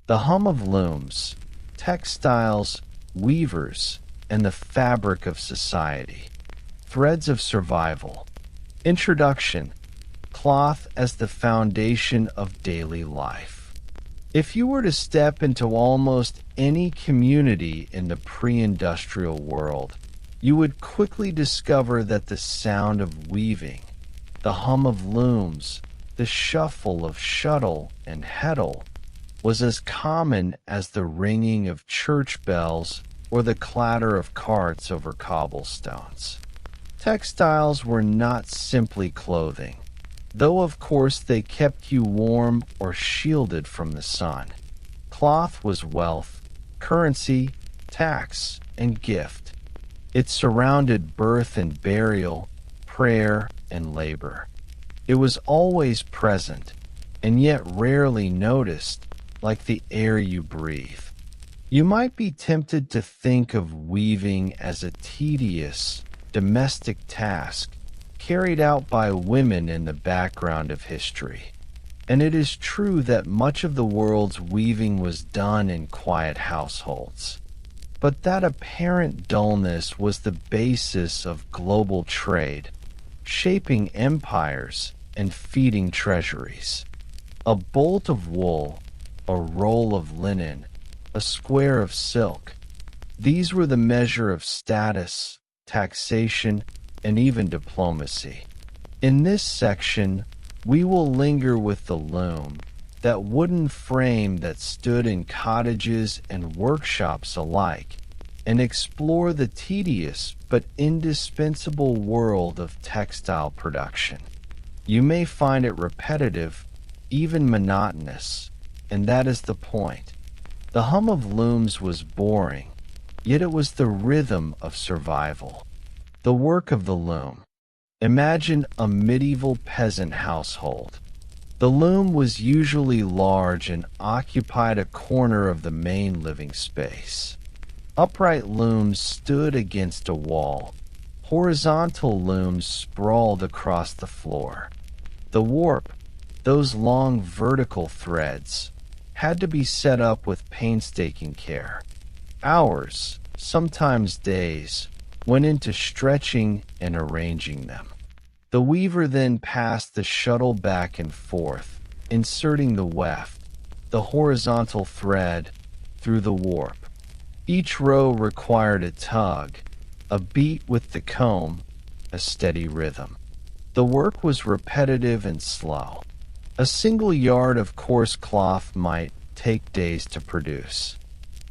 The hum of looms, textiles, weavers, and the fabric of society. Threads of survival. Introduction. Cloth as the foundation of daily life. If you were to step into almost any community in the pre-industrial world, you would quickly discover that the sound of weaving, the hum of looms, the shuffle of shuttle and heddle was as common as the ringing of church bells or the clatter of carts over cobblestones. Textiles were not simply clothing, though of course they kept you warm or shielded from the sun. Cloth was wealth, currency, tax, and gift. It surrounded birth and burial, prayer and labor. It was always present, and yet rarely noticed, like the air you breathe. You might be tempted to think of weaving as a tedious, domestic task carried out by women in the background of history. And it is true that much of the world's weaving was done in quiet households. But that apparent dullness was the basis of global trade, shaping empires and feeding treasuries. A bolt of wool, a roll of linen, a square of silk. These were the measure of status, taxation, and even diplomacy. In this section, we will linger with the loom, that wooden frame that stood in cottages and workshops alike, and explore the tedious but indispensable world of textile production. You may find it repetitive, even monotonous, and that is the point. The hum of looms was boring, yet it was the rhythm of survival. The work of the loom. Imagine a medieval peasant household. The loom was usually large and occupied a corner of the main living space. Upright looms stood against a wall. Horizontal looms sprawled across the floor. The warp, those long vertical threads, had to be set up with painstaking care. Hours, sometimes days, went into stretching and arranging them. The weaver then passed the shuttle back and forth, inserting the weft, the horizontal thread, through the warp. Each row required a tug, a beat with the comb, a steady rhythm. The work was repetitive and slow. A single yard of coarse cloth might take days to produce.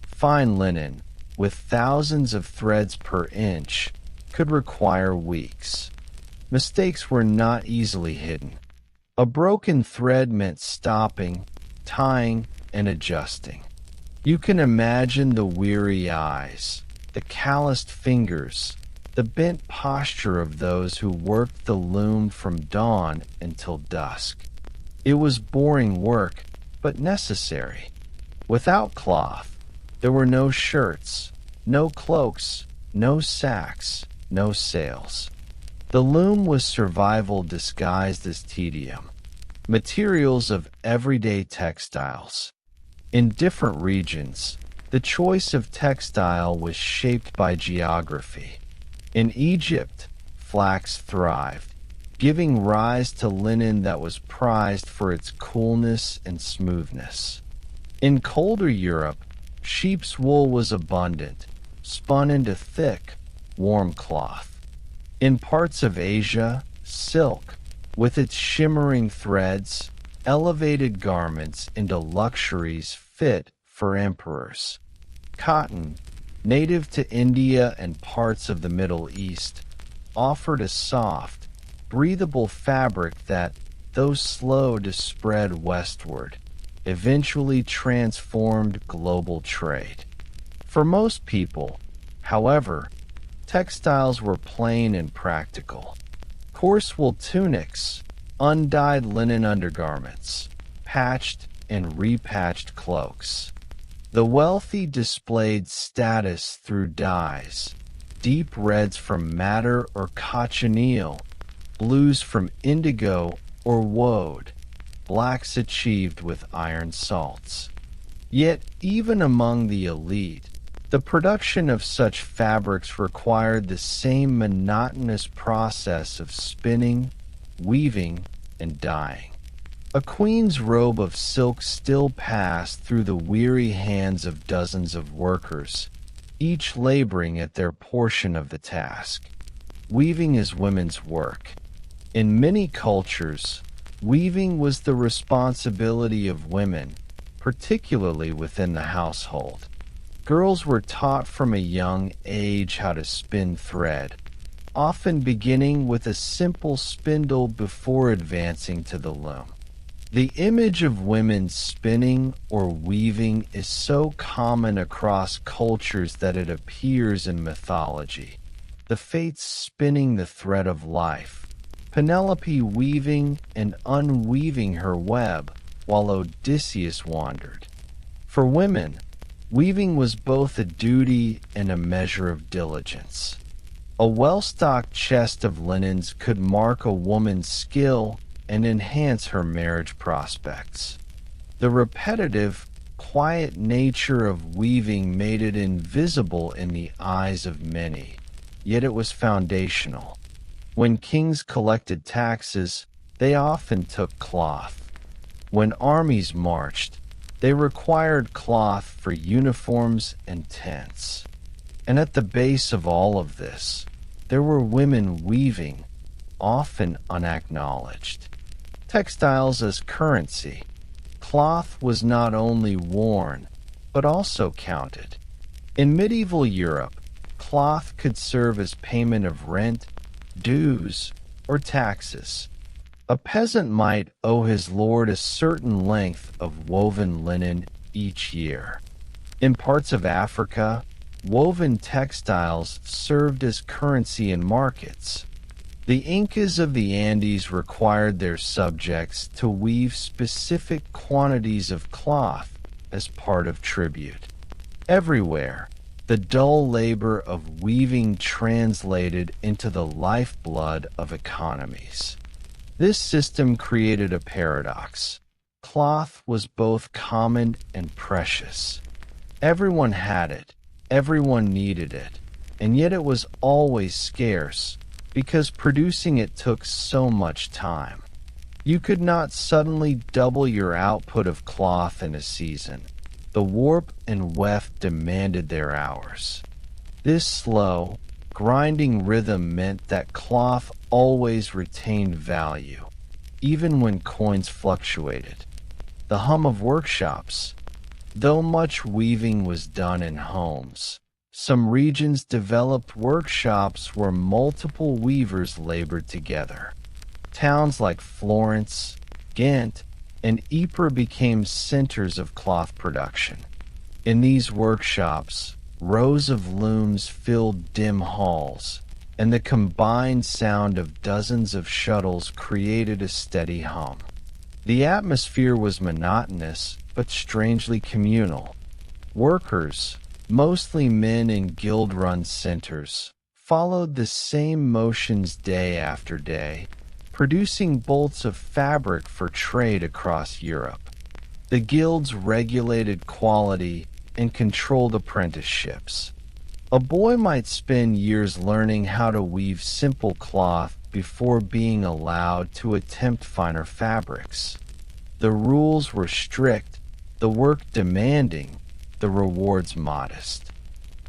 Fine linen, with thousands of threads per inch, could require weeks. Mistakes were not easily hidden. A broken thread meant stopping, tying, and adjusting. You can imagine the weary eyes, the calloused fingers, the bent posture of those who worked the loom from dawn until dusk. It was boring work, but necessary. Without cloth, there were no shirts, no cloaks, no sacks, no sails. The loom was survival disguised as tedium. Materials of everyday textiles. In different regions, the choice of textile was shaped by geography. In Egypt, flax thrived, giving rise to linen that was prized for its coolness and smoothness. In colder Europe, sheep's wool was abundant, spun into thick, warm cloth. In parts of Asia, silk, with its shimmering threads, elevated garments into luxuries fit for emperors. Cotton, native to India and parts of the Middle East, offered a soft, breathable fabric that, though slow to spread westward, eventually transformed global trade. For most people, however, textiles were plain and practical. Coarse wool tunics, undyed linen undergarments, patched and repatched cloaks. The wealthy displayed status through dyes, deep reds from madder or cochineal, blues from indigo or woad, blacks achieved with iron salts. Yet, even among the elite, the production of such fabrics required the same monotonous process of spinning, weaving, and dyeing. A queen's robe of silk still passed through the weary hands of dozens of workers, each laboring at their portion of the task. Weaving is women's work. In many cultures, weaving was the responsibility of women, particularly within the household. Girls were taught from a young age how to spin thread, often beginning with a simple spindle before advancing to the loom. The image of women spinning or weaving is so common across cultures that it appears in mythology. The Fates spinning the thread of life, Penelope weaving and unweaving her web while Odysseus wandered. For women, weaving was both a duty and a measure of diligence. A well-stocked chest of linens could mark a woman's skill and enhance her marriage prospects. The repetitive, quiet nature of weaving made it invisible in the eyes of many, yet it was foundational. When kings collected taxes, they often took cloth. When armies marched, they required cloth for uniforms and tents. And at the base of all of this, there were women weaving, often unacknowledged. Textiles as currency. Cloth was not only worn, but also counted. In medieval Europe, cloth could serve as payment of rent, dues, or taxes. A peasant might owe his lord a certain length of woven linen each year. In parts of Africa, woven textiles served as currency in markets. The Incas of the Andes required their subjects to weave specific quantities of cloth as part of tribute. Everywhere, the dull labor of weaving translated into the lifeblood of economies. This system created a paradox. Cloth was both common and precious. Everyone had it, everyone needed it, and yet it was always scarce, because producing it took so much time. You could not suddenly double your output of cloth in a season. The warp and weft demanded their hours. This slow, grinding rhythm meant that cloth always retained value, even when coins fluctuated. The hum of workshops. Though much weaving was done in homes, some regions developed workshops where multiple weavers labored together. Towns like Florence, Ghent, and Ypres became centers of cloth production. In these workshops, rows of looms filled dim halls, and the combined sound of dozens of shuttles created a steady hum. The atmosphere was monotonous, but strangely communal. Workers, mostly men in guild-run centers, followed the same motions day after day, producing bolts of fabric for trade across Europe. The guilds regulated quality and controlled apprenticeships. A boy might spend years learning how to weave simple cloth before being allowed to attempt finer fabrics. The rules were strict, the work demanding, the rewards modest.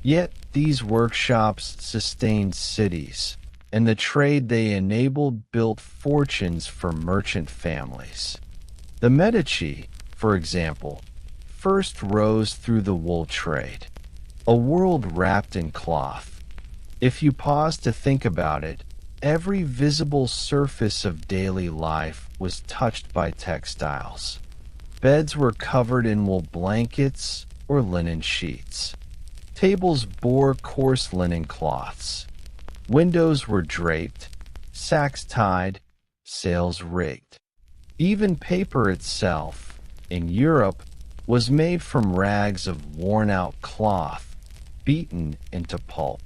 Yet these workshops sustained cities, and the trade they enabled built fortunes for merchant families. The Medici, for example, first rose through the wool trade, a world wrapped in cloth. If you pause to think about it, every visible surface of daily life was touched by textiles. Beds were covered in wool blankets or linen sheets. Tables bore coarse linen cloths. Windows were draped, sacks tied, sails rigged. Even paper itself, in Europe, was made from rags of worn-out cloth, beaten into pulp.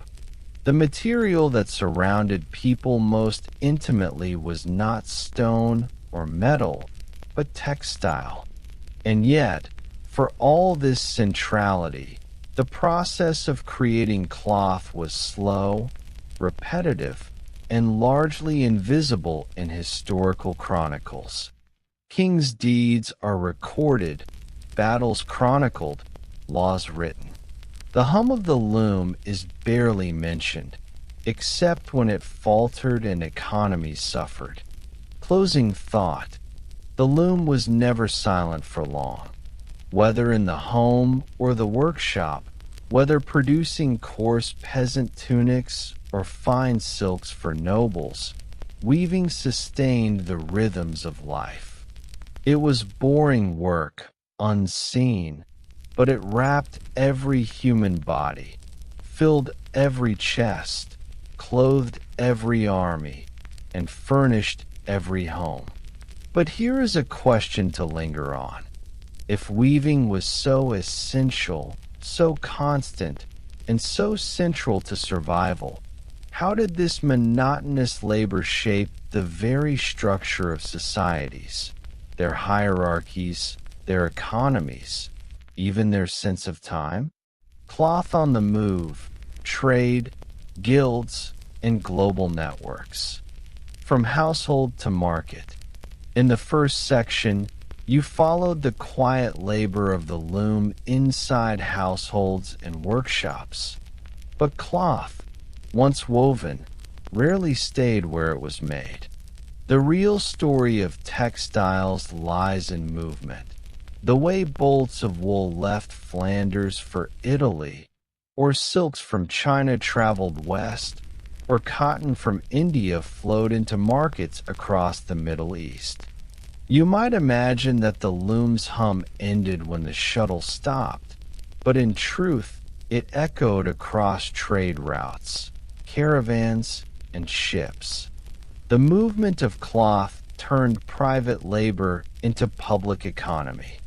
The material that surrounded people most intimately was not stone or metal, but textile. And yet, For all this centrality, the process of creating cloth was slow, repetitive, and largely invisible in historical chronicles. Kings' deeds are recorded, battles chronicled, laws written. The hum of the loom is barely mentioned, except when it faltered and economies suffered. Closing thought, the loom was never silent for long. Whether in the home or the workshop, whether producing coarse peasant tunics or fine silks for nobles, weaving sustained the rhythms of life. It was boring work, unseen, but it wrapped every human body, filled every chest, clothed every army, and furnished every home. But here is a question to linger on. If weaving was so essential, so constant, and so central to survival, how did this monotonous labor shape the very structure of societies, their hierarchies, their economies, even their sense of time? Cloth on the move, trade, guilds, and global networks. From household to market. In the first section, you followed the quiet labor of the loom inside households and workshops. But cloth, once woven, rarely stayed where it was made. The real story of textiles lies in movement. The way bolts of wool left Flanders for Italy, or silks from China traveled west, or cotton from India flowed into markets across the Middle East. You might imagine that the loom's hum ended when the shuttle stopped, but in truth, it echoed across trade routes, caravans, and ships. The movement of cloth turned private labor into public economy.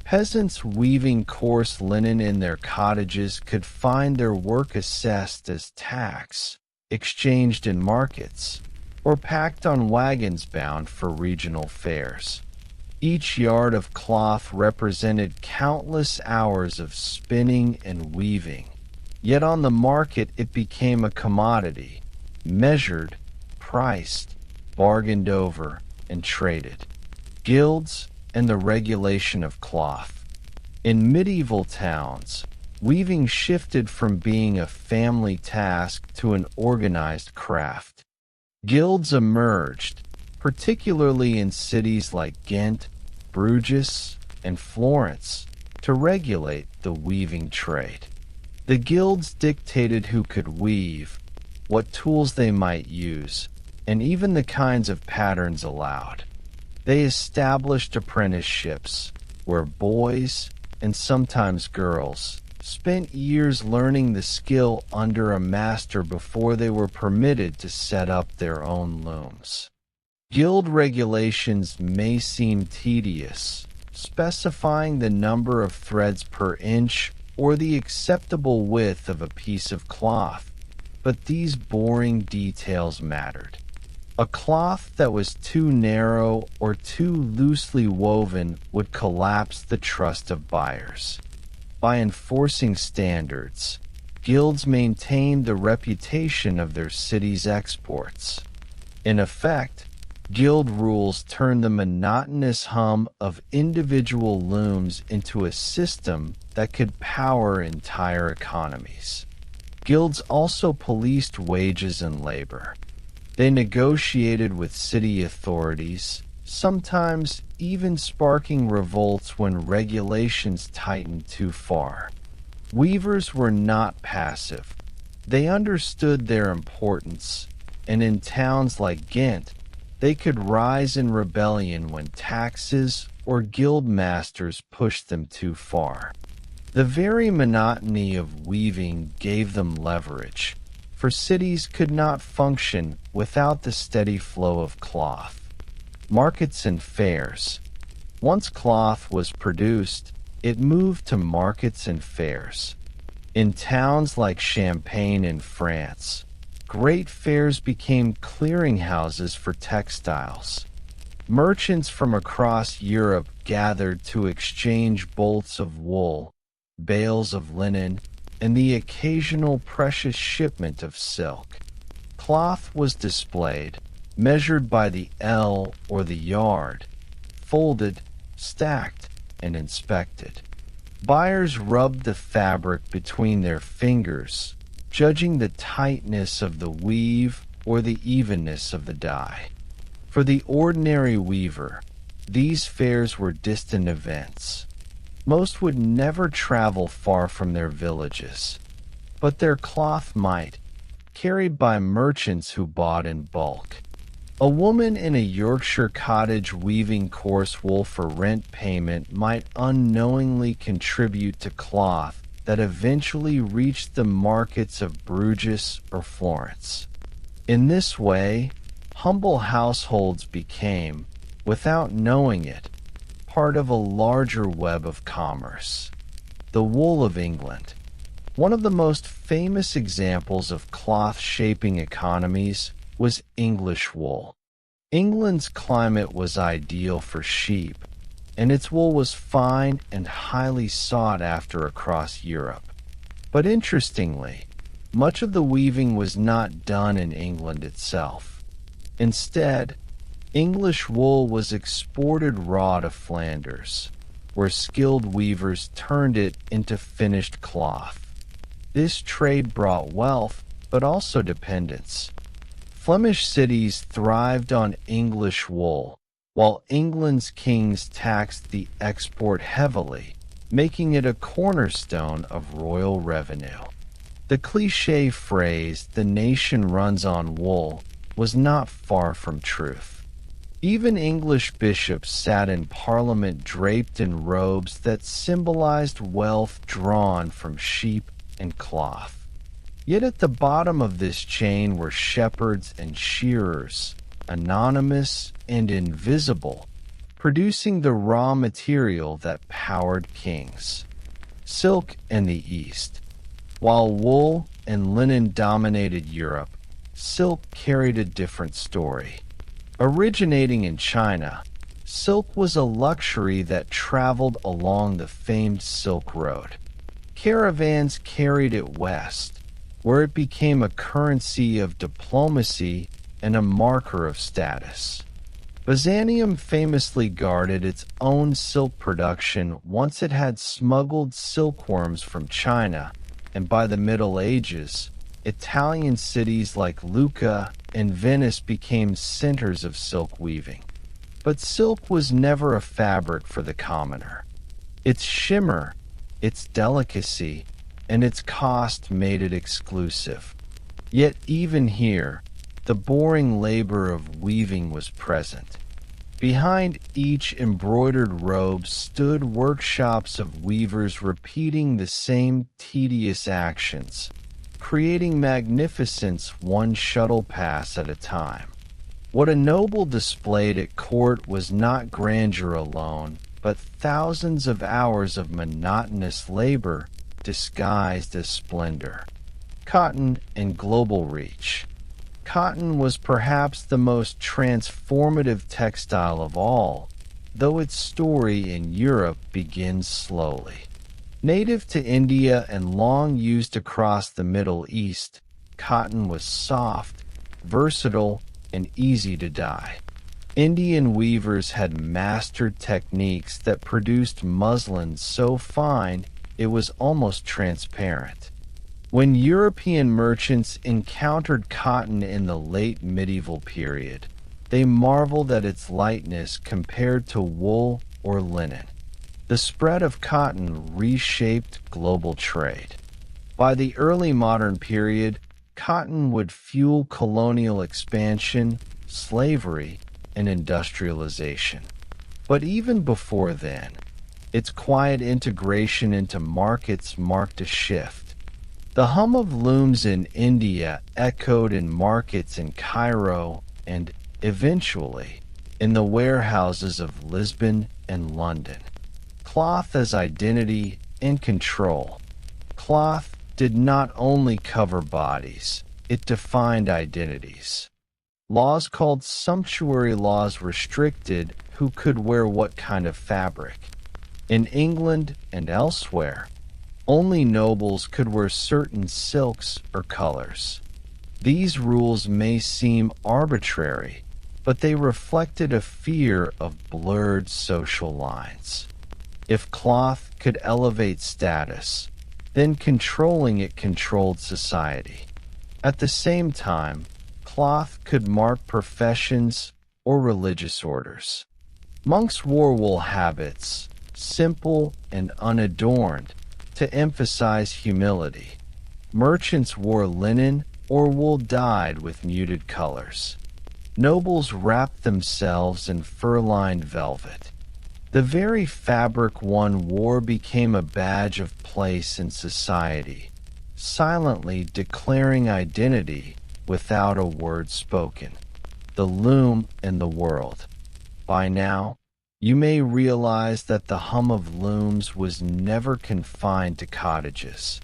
Peasants weaving coarse linen in their cottages could find their work assessed as tax, exchanged in markets, or packed on wagons bound for regional fairs. Each yard of cloth represented countless hours of spinning and weaving, yet on the market it became a commodity, measured, priced, bargained over, and traded. Guilds and the regulation of cloth. In medieval towns, weaving shifted from being a family task to an organized craft. Guilds emerged, particularly in cities like Ghent, Bruges, and Florence, to regulate the weaving trade. The guilds dictated who could weave, what tools they might use, and even the kinds of patterns allowed. They established apprenticeships, where boys, and sometimes girls, spent years learning the skill under a master before they were permitted to set up their own looms. Guild regulations may seem tedious, specifying the number of threads per inch or the acceptable width of a piece of cloth, but these boring details mattered. A cloth that was too narrow or too loosely woven would collapse the trust of buyers. By enforcing standards, guilds maintained the reputation of their city's exports. In effect, guild rules turned the monotonous hum of individual looms into a system that could power entire economies. Guilds also policed wages and labor. They negotiated with city authorities, sometimes even sparking revolts when regulations tightened too far. Weavers were not passive. They understood their importance, and in towns like Ghent, they could rise in rebellion when taxes or guild masters pushed them too far. The very monotony of weaving gave them leverage, for cities could not function without the steady flow of cloth. Markets and fairs. Once cloth was produced, it moved to markets and fairs. In towns like Champagne in France, great fairs became clearinghouses for textiles. Merchants from across Europe gathered to exchange bolts of wool, bales of linen, and the occasional precious shipment of silk. Cloth was displayed, measured by the ell or the yard, folded, stacked, and inspected. Buyers rubbed the fabric between their fingers, judging the tightness of the weave or the evenness of the dye. For the ordinary weaver, these fairs were distant events. Most would never travel far from their villages, but their cloth might, carried by merchants who bought in bulk. A woman in a Yorkshire cottage weaving coarse wool for rent payment might unknowingly contribute to cloth that eventually reached the markets of Bruges or Florence. In this way, humble households became, without knowing it, part of a larger web of commerce. The wool of England. One of the most famous examples of cloth-shaping economies was English wool. England's climate was ideal for sheep, and its wool was fine and highly sought after across Europe. But interestingly, much of the weaving was not done in England itself. Instead, English wool was exported raw to Flanders, where skilled weavers turned it into finished cloth. This trade brought wealth, but also dependence. Flemish cities thrived on English wool, while England's kings taxed the export heavily, making it a cornerstone of royal revenue. The cliché phrase, "the nation runs on wool," was not far from truth. Even English bishops sat in Parliament draped in robes that symbolized wealth drawn from sheep and cloth. Yet at the bottom of this chain were shepherds and shearers, anonymous and invisible, producing the raw material that powered kings. Silk in the East. While wool and linen dominated Europe, silk carried a different story. Originating in China, silk was a luxury that traveled along the famed Silk Road. Caravans carried it west, where it became a currency of diplomacy and a marker of status. Byzantium famously guarded its own silk production once it had smuggled silkworms from China, and by the Middle Ages, Italian cities like Lucca and Venice became centers of silk weaving. But silk was never a fabric for the commoner. Its shimmer, its delicacy, and its cost made it exclusive. Yet even here, the boring labor of weaving was present. Behind each embroidered robe stood workshops of weavers repeating the same tedious actions, creating magnificence one shuttle pass at a time. What a noble displayed at court was not grandeur alone, but thousands of hours of monotonous labor disguised as splendor. Cotton and global reach. Cotton was perhaps the most transformative textile of all, though its story in Europe begins slowly. Native to India and long used across the Middle East, cotton was soft, versatile, and easy to dye. Indian weavers had mastered techniques that produced muslin so fine it was almost transparent. When European merchants encountered cotton in the late medieval period, they marveled at its lightness compared to wool or linen. The spread of cotton reshaped global trade. By the early modern period, cotton would fuel colonial expansion, slavery, and industrialization. But even before then, its quiet integration into markets marked a shift. The hum of looms in India echoed in markets in Cairo and, eventually, in the warehouses of Lisbon and London. Cloth as identity and control. Cloth did not only cover bodies, it defined identities. Laws called sumptuary laws restricted who could wear what kind of fabric. In England and elsewhere, only nobles could wear certain silks or colors. These rules may seem arbitrary, but they reflected a fear of blurred social lines. If cloth could elevate status, then controlling it controlled society. At the same time, cloth could mark professions or religious orders. Monks wore wool habits, simple and unadorned, to emphasize humility. Merchants wore linen or wool dyed with muted colors. Nobles wrapped themselves in fur-lined velvet. The very fabric one wore became a badge of place in society, silently declaring identity without a word spoken. The loom and the world. By now, you may realize that the hum of looms was never confined to cottages.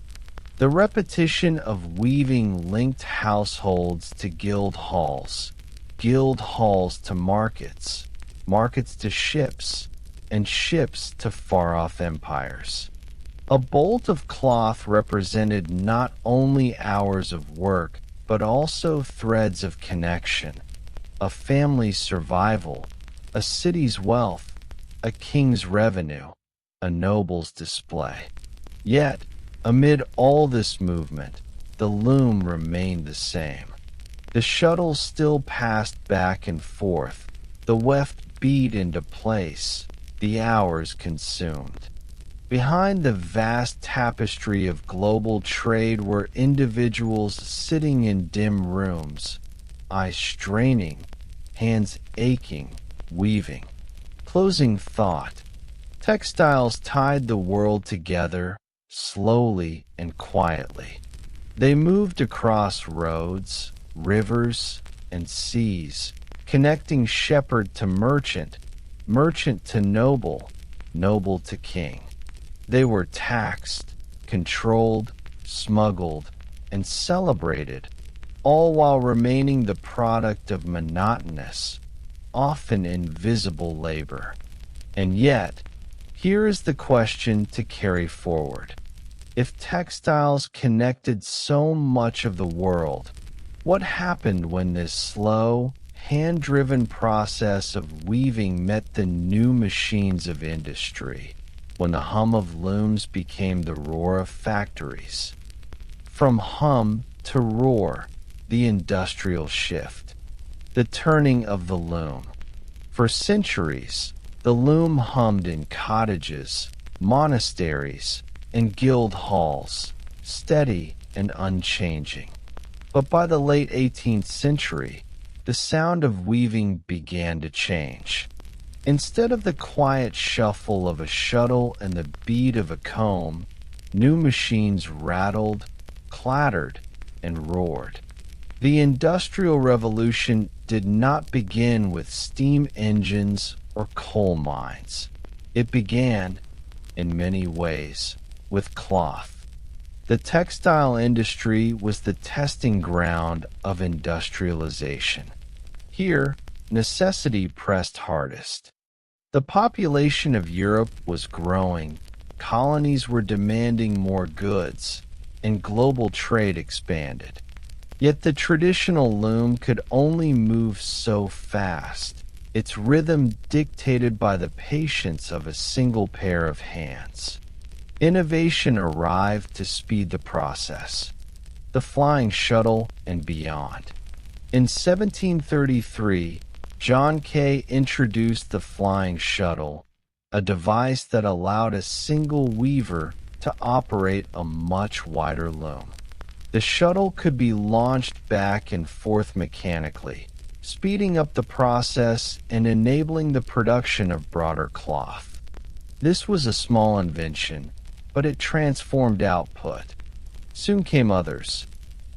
The repetition of weaving linked households to guild halls to markets, markets to ships, and ships to far-off empires. A bolt of cloth represented not only hours of work, but also threads of connection, a family's survival, a city's wealth, a king's revenue, a noble's display. Yet, amid all this movement, the loom remained the same. The shuttle still passed back and forth, the weft beat into place, the hours consumed. Behind the vast tapestry of global trade were individuals sitting in dim rooms, eyes straining, hands aching, weaving. Closing thought. Textiles tied the world together, slowly and quietly. They moved across roads, rivers, and seas, connecting shepherd to merchant, merchant to noble, noble to king. They were taxed, controlled, smuggled, and celebrated, all while remaining the product of monotonous, often invisible labor. And yet, here is the question to carry forward. If textiles connected so much of the world, what happened when this slow, hand-driven process of weaving met the new machines of industry, when the hum of looms became the roar of factories? From hum to roar, the industrial shift, the turning of the loom. For centuries, the loom hummed in cottages, monasteries, and guild halls, steady and unchanging. But by the late 18th century, the sound of weaving began to change. Instead of the quiet shuffle of a shuttle and the beat of a comb, new machines rattled, clattered, and roared. The Industrial Revolution did not begin with steam engines or coal mines. It began, in many ways, with cloth. The textile industry was the testing ground of industrialization. Here, necessity pressed hardest. The population of Europe was growing, colonies were demanding more goods, and global trade expanded. Yet the traditional loom could only move so fast, its rhythm dictated by the patience of a single pair of hands. Innovation arrived to speed the process. The flying shuttle and beyond. In 1733, John Kay introduced the flying shuttle, a device that allowed a single weaver to operate a much wider loom. The shuttle could be launched back and forth mechanically, speeding up the process and enabling the production of broader cloth. This was a small invention, but it transformed output. Soon came others.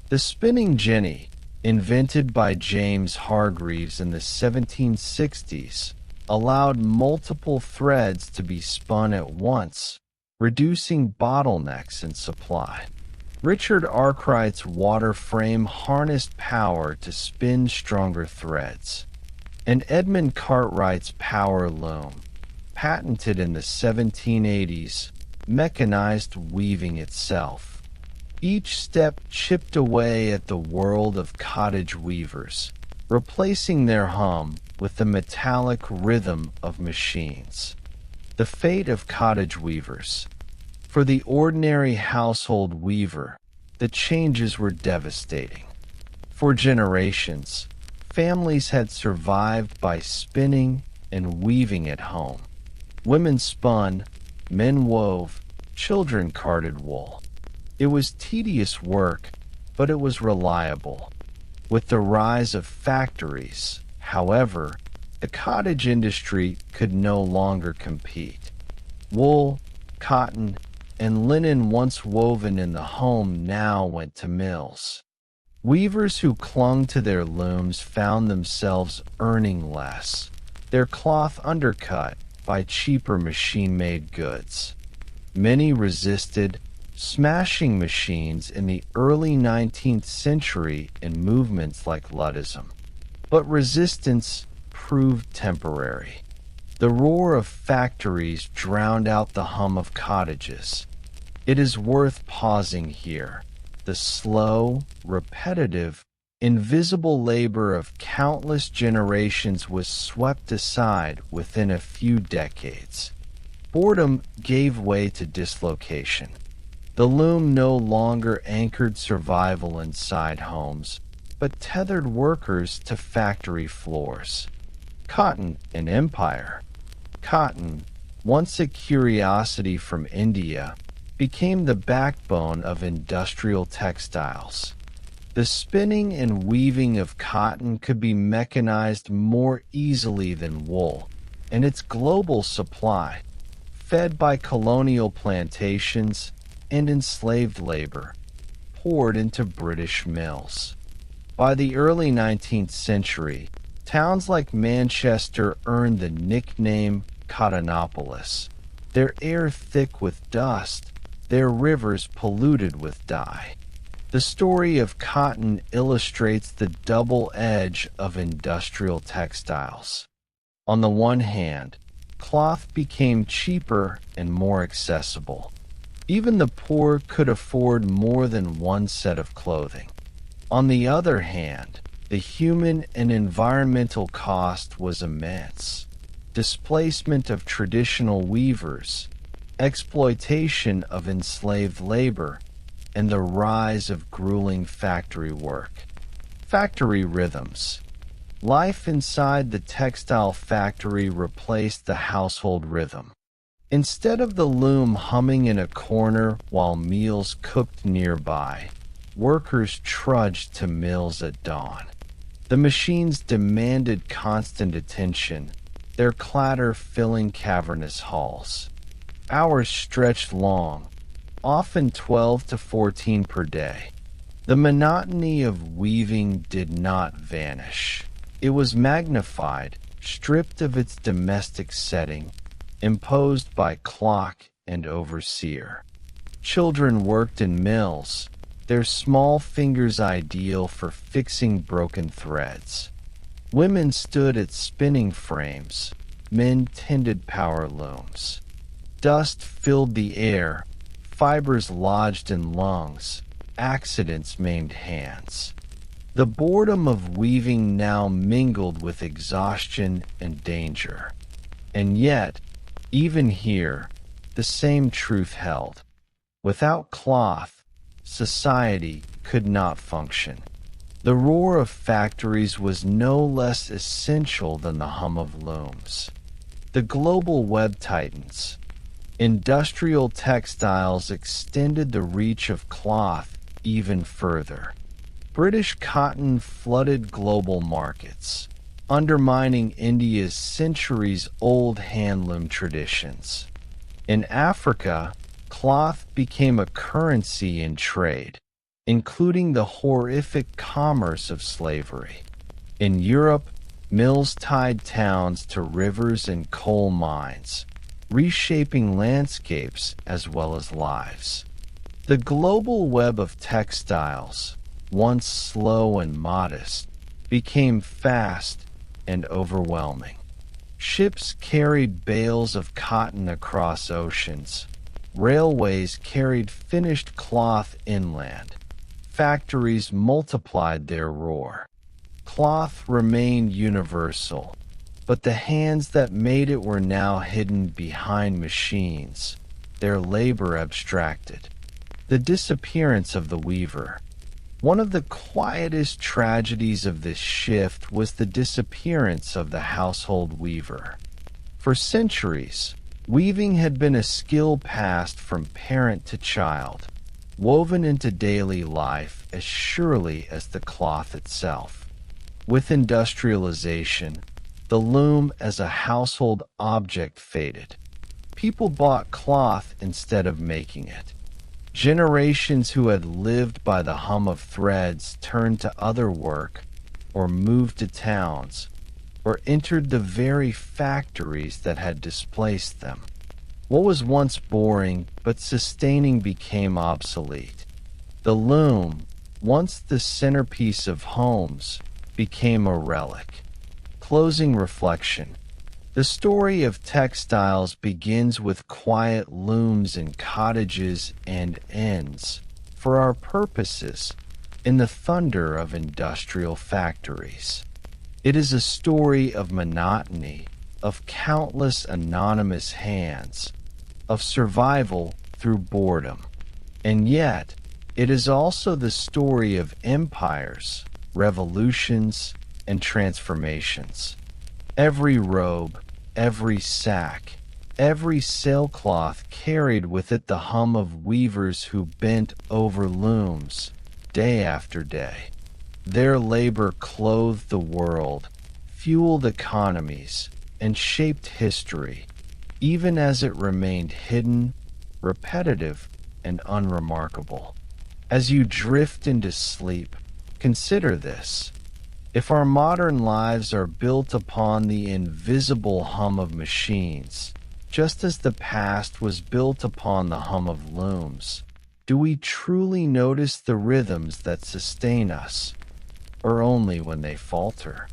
The spinning jenny, invented by James Hargreaves in the 1760s, allowed multiple threads to be spun at once, reducing bottlenecks in supply. Richard Arkwright's water frame harnessed power to spin stronger threads, and Edmund Cartwright's power loom, patented in the 1780s, mechanized weaving itself. Each step chipped away at the world of cottage weavers, replacing their hum with the metallic rhythm of machines. The fate of cottage weavers. For the ordinary household weaver, the changes were devastating. For generations, families had survived by spinning and weaving at home. Women spun, men wove, children carded wool. It was tedious work, but it was reliable. With the rise of factories, however, the cottage industry could no longer compete. Wool, cotton, and linen once woven in the home now went to mills. Weavers who clung to their looms found themselves earning less, their cloth undercut by cheaper machine-made goods. Many resisted, smashing machines in the early 19th century in movements like Luddism. But resistance proved temporary. The roar of factories drowned out the hum of cottages. It is worth pausing here. The slow, repetitive, invisible labor of countless generations was swept aside within a few decades. Boredom gave way to dislocation. The loom no longer anchored survival inside homes, but tethered workers to factory floors. Cotton, an empire. Cotton, once a curiosity from India, became the backbone of industrial textiles. The spinning and weaving of cotton could be mechanized more easily than wool, and its global supply, fed by colonial plantations and enslaved labor, poured into British mills. By the early 19th century, towns like Manchester earned the nickname Cottonopolis, their air thick with dust, their rivers polluted with dye. The story of cotton illustrates the double edge of industrial textiles. On the one hand, cloth became cheaper and more accessible. Even the poor could afford more than one set of clothing. On the other hand, the human and environmental cost was immense. Displacement of traditional weavers, exploitation of enslaved labor, and the rise of grueling factory work. Factory rhythms. Life inside the textile factory replaced the household rhythm. Instead of the loom humming in a corner while meals cooked nearby, workers trudged to mills at dawn. The machines demanded constant attention, their clatter filling cavernous halls. Hours stretched long, often 12 to 14 per day. The monotony of weaving did not vanish. It was magnified, stripped of its domestic setting, imposed by clock and overseer. Children worked in mills, their small fingers ideal for fixing broken threads. Women stood at spinning frames, men tended power looms. Dust filled the air, fibers lodged in lungs, accidents maimed hands. The boredom of weaving now mingled with exhaustion and danger. And yet, even here, the same truth held. Without cloth, society could not function. The roar of factories was no less essential than the hum of looms. The global web tightens. Industrial textiles extended the reach of cloth even further. British cotton flooded global markets, undermining India's centuries-old handloom traditions. In Africa, cloth became a currency in trade, including the horrific commerce of slavery. In Europe, mills tied towns to rivers and coal mines, reshaping landscapes as well as lives. The global web of textiles, once slow and modest, became fast and overwhelming. Ships carried bales of cotton across oceans. Railways carried finished cloth inland. Factories multiplied their roar. Cloth remained universal, but the hands that made it were now hidden behind machines, their labor abstracted. The disappearance of the weaver. One of the quietest tragedies of this shift was the disappearance of the household weaver. For centuries, weaving had been a skill passed from parent to child, woven into daily life as surely as the cloth itself. With industrialization, the loom as a household object faded. People bought cloth instead of making it. Generations who had lived by the hum of threads turned to other work, or moved to towns, or entered the very factories that had displaced them. What was once boring but sustaining became obsolete. The loom, once the centerpiece of homes, became a relic. Closing reflection. The story of textiles begins with quiet looms in cottages and ends, for our purposes, in the thunder of industrial factories. It is a story of monotony, of countless anonymous hands, of survival through boredom. And yet, it is also the story of empires, revolutions, and transformations. Every robe, every sack, every sailcloth carried with it the hum of weavers who bent over looms, day after day. Their labor clothed the world, fueled economies, and shaped history, even as it remained hidden, repetitive, and unremarkable. As you drift into sleep, consider this. If our modern lives are built upon the invisible hum of machines, just as the past was built upon the hum of looms, do we truly notice the rhythms that sustain us, or only when they falter?